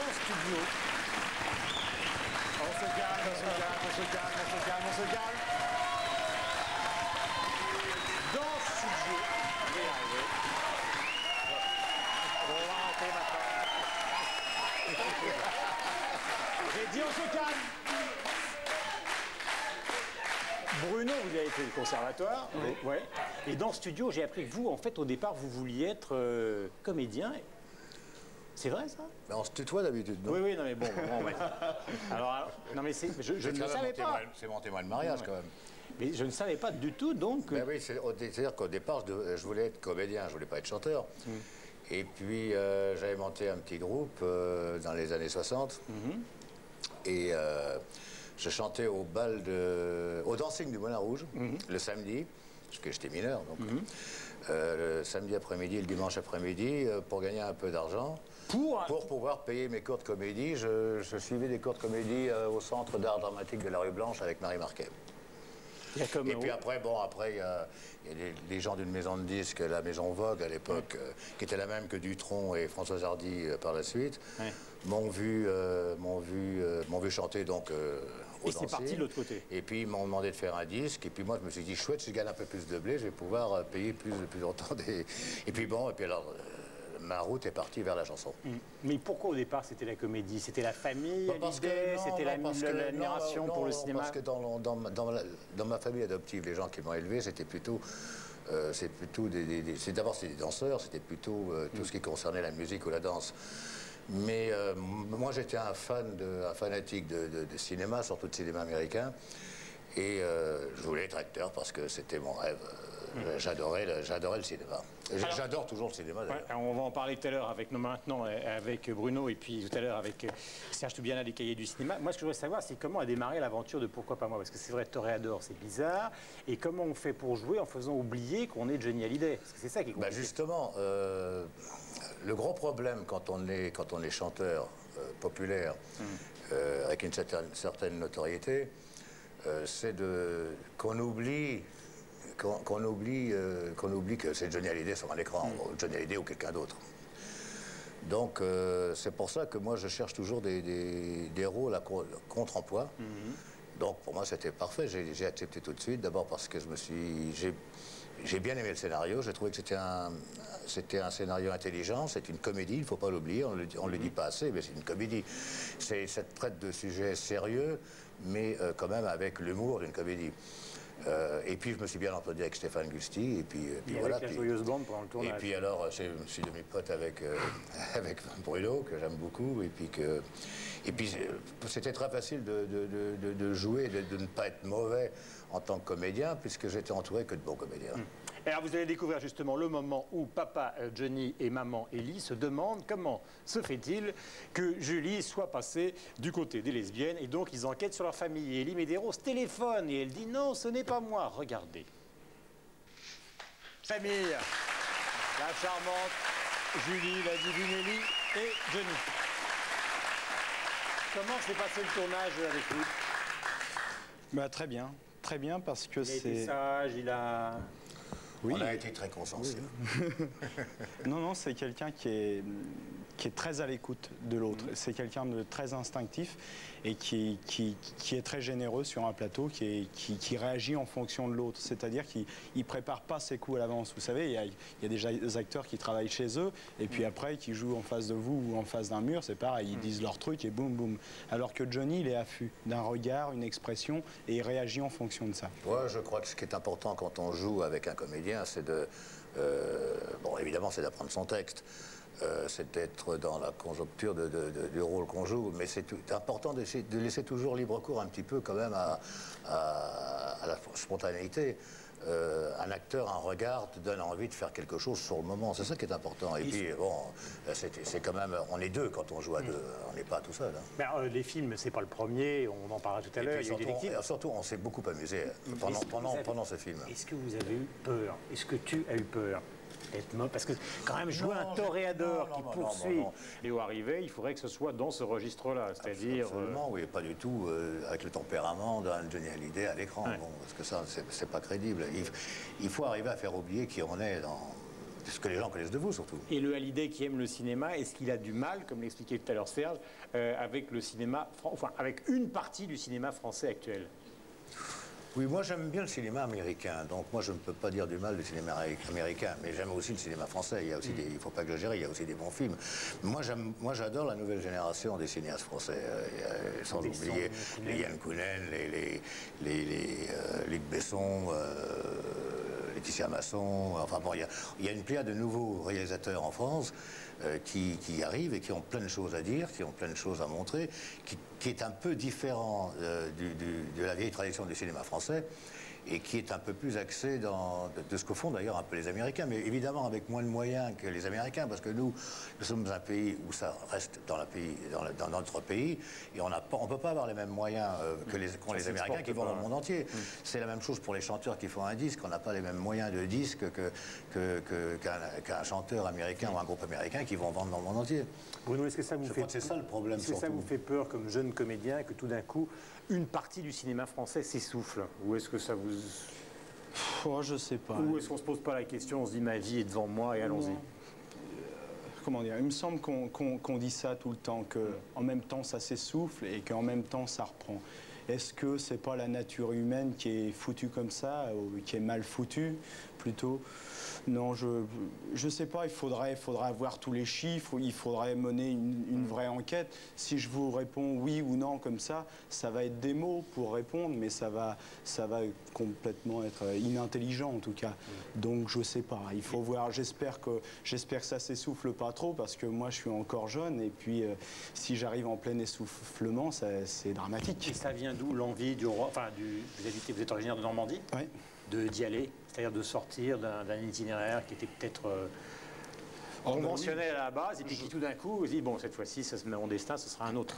dans studio. On se calme, on se calme, on se calme, on se calme, on se calme. Dans studio. On va y arriver. On va arrêter maintenant. J'ai dit on se calme. Bruno, vous avez fait le conservatoire. Oui. Ouais. Et dans studio, j'ai appris que vous, en fait, au départ, vous vouliez être comédien. C'est vrai, ça? Mais on se tutoie d'habitude, non? Oui, oui, non, mais bon. Ouais. Alors, non, mais je ne le savais pas. C'est mon témoin de mariage, quand même. Mais je ne savais pas du tout, donc... Ben oui, c'est-à-dire qu'au départ, je voulais être comédien, je voulais pas être chanteur. Et puis, j'avais monté un petit groupe dans les années 60. Et je chantais au dancing du Moulin Rouge, le samedi, parce que j'étais mineur, donc. Le samedi après-midi et le dimanche après-midi, pour gagner un peu d'argent. Pour pouvoir payer mes cours de comédie, je suivais des cours de comédie au Centre d'art dramatique de la Rue Blanche avec Marie Marquet. Et puis après, il y a les gens d'une maison de disques, la Maison Vogue à l'époque, qui était la même que Dutronc et Françoise Hardy par la suite, m'ont vu chanter donc au Et c'est parti de l'autre côté. Et puis ils m'ont demandé de faire un disque. Et puis moi je me suis dit chouette, si je gagne un peu plus de blé, je vais pouvoir payer plus longtemps des. Et puis bon, alors. Ma route est partie vers la chanson. Mais pourquoi au départ c'était la comédie? C'était la famille, l'idée, c'était l'admiration pour le cinéma? Parce que dans ma famille adoptive, les gens qui m'ont élevé, c'était plutôt... D'abord c'était des danseurs, c'était plutôt tout ce qui concernait la musique ou la danse. Mais moi j'étais un fanatique de cinéma, surtout de cinéma américain. Et je voulais être acteur parce que c'était mon rêve. J'adorais le cinéma. J'adore toujours le cinéma d'ailleurs. Ouais, on va en parler tout à l'heure maintenant avec Bruno et puis tout à l'heure avec Serge Toubiana des Cahiers du cinéma. Moi ce que je voudrais savoir c'est comment a démarré l'aventure de Pourquoi pas moi? Parce que c'est vrai, toréador c'est bizarre. Et comment on fait pour jouer en faisant oublier qu'on est Johnny Hallyday? Parce que c'est ça qui est compliqué. Justement, le gros problème quand on est chanteur populaire avec une certaine notoriété, c'est qu'on oublie que c'est Johnny Hallyday sur un écran, ou Johnny Hallyday ou quelqu'un d'autre. Donc c'est pour ça que moi je cherche toujours des rôles à contre-emploi. Donc pour moi c'était parfait, j'ai accepté tout de suite, d'abord parce que j'ai bien aimé le scénario, j'ai trouvé que c'était un scénario intelligent, c'est une comédie, il ne faut pas l'oublier, on ne le dit pas assez, mais c'est une comédie. Ça traite de sujets sérieux, mais quand même avec l'humour d'une comédie. Et puis je me suis bien entendu avec Stéphane Gusti, et puis voilà. Avec la Joyeuse Bande pendant le tournage. Et puis alors, je suis devenu pote avec Bruno, que j'aime beaucoup, et puis c'était très facile de jouer, de ne pas être mauvais en tant que comédien, puisque j'étais entouré que de bons comédiens. Et alors vous allez découvrir justement le moment où papa Johnny et maman Ellie se demandent comment se fait-il que Julie soit passée du côté des lesbiennes, et donc ils enquêtent sur leur famille. Et Ellie Medeiros téléphone et elle dit non, ce n'est pas moi, regardez. Famille, la charmante Julie, la divine Ellie et Johnny. Comment s'est passé le tournage avec lui? Bah, très bien parce que c'est... Il a été sage, il a... Oui. On a été très consensuels. Non, c'est quelqu'un qui est très à l'écoute de l'autre. C'est quelqu'un de très instinctif et qui est très généreux sur un plateau, qui réagit en fonction de l'autre. C'est-à-dire qu'il ne prépare pas ses coups à l'avance. Vous savez, il y a des acteurs qui travaillent chez eux et puis après qui jouent en face de vous ou en face d'un mur, c'est pareil, ils disent leur truc et boum, boum. Alors que Johnny, il est affût d'un regard, une expression et il réagit en fonction de ça. Ouais, je crois que ce qui est important quand on joue avec un comédien, c'est bon, évidemment, c'est d'apprendre son texte. C'est d'être dans la conjoncture du rôle qu'on joue, mais c'est important de laisser toujours libre cours un petit peu quand même à la spontanéité. Un acteur, un regard te donne envie de faire quelque chose sur le moment, c'est ça qui est important. Et puis bon, c'est quand même, on est deux quand on joue à deux, on n'est pas tout seul. Hein. Ben, les films, c'est pas le premier, on en parlera tout à l'heure. Surtout, on s'est beaucoup amusé pendant ce film. Est-ce que vous avez eu peur? Est-ce que tu as eu peur d'être mort? Parce que quand même jouer un toréador qui poursuit et où arriver, il faudrait que ce soit dans ce registre-là, c'est-à-dire... Absolument, oui, pas du tout avec le tempérament d'un Johnny Hallyday à l'écran, bon, parce que ça, c'est pas crédible. Il faut arriver à faire oublier qui on est ce que les gens connaissent de vous surtout. Et le Hallyday qui aime le cinéma, est-ce qu'il a du mal, comme l'expliquait tout à l'heure Serge, avec le cinéma, enfin avec une partie du cinéma français actuel? Oui, moi j'aime bien le cinéma américain, donc moi je ne peux pas dire du mal du cinéma américain, mais j'aime aussi le cinéma français. Il y a aussi il ne faut pas exagérer, il y a aussi des bons films. Moi j'adore la nouvelle génération des cinéastes français, sans oublier les Yann Kounen, les Luc Besson, Laetitia Masson. Enfin bon, il y a une pléiade de nouveaux réalisateurs en France qui arrivent et qui ont plein de choses à dire, qui ont plein de choses à montrer, qui est un peu différent de la vieille tradition du cinéma français et qui est un peu plus axé de ce que font d'ailleurs un peu les Américains, mais évidemment avec moins de moyens que les Américains, parce que nous sommes un pays où ça reste dans notre pays, et on ne peut pas avoir les mêmes moyens qu'ont les Américains qui vont dans le monde entier. C'est la même chose pour les chanteurs qui font un disque, on n'a pas les mêmes moyens de disque qu'un chanteur américain ou un groupe américain qui vont vendre dans le monde entier. Bruno, est-ce que ça vous fait... C'est ça le problème. Est-ce que ça vous fait peur comme jeune comédien que tout d'un coup une partie du cinéma français s'essouffle? Ou est-ce que ça vous... Oh, je sais pas. Ou est-ce qu'on se pose pas la question, on se dit ma vie est devant moi et allons-y? Comment dire? Il me semble qu'on dit ça tout le temps, qu'en même temps ça s'essouffle et qu'en même temps ça reprend. Est-ce que c'est pas la nature humaine qui est foutue comme ça, ou qui est mal foutue plutôt? Non, je sais pas, il faudrait avoir tous les chiffres, il faudrait mener une vraie enquête. Si je vous réponds oui ou non comme ça va être des mots pour répondre, mais ça va complètement être inintelligent en tout cas. Donc je sais pas, il faut voir, j'espère que ça s'essouffle pas trop, parce que moi je suis encore jeune, et puis si j'arrive en plein essoufflement, c'est dramatique. Et ça vient d'où l'envie du roi, enfin vous êtes originaire de Normandie? Oui. D'y aller, c'est-à-dire de sortir d'un itinéraire qui était peut-être conventionnel à la base, et puis qui tout d'un coup dit bon, cette fois-ci, mon destin, ce sera un autre.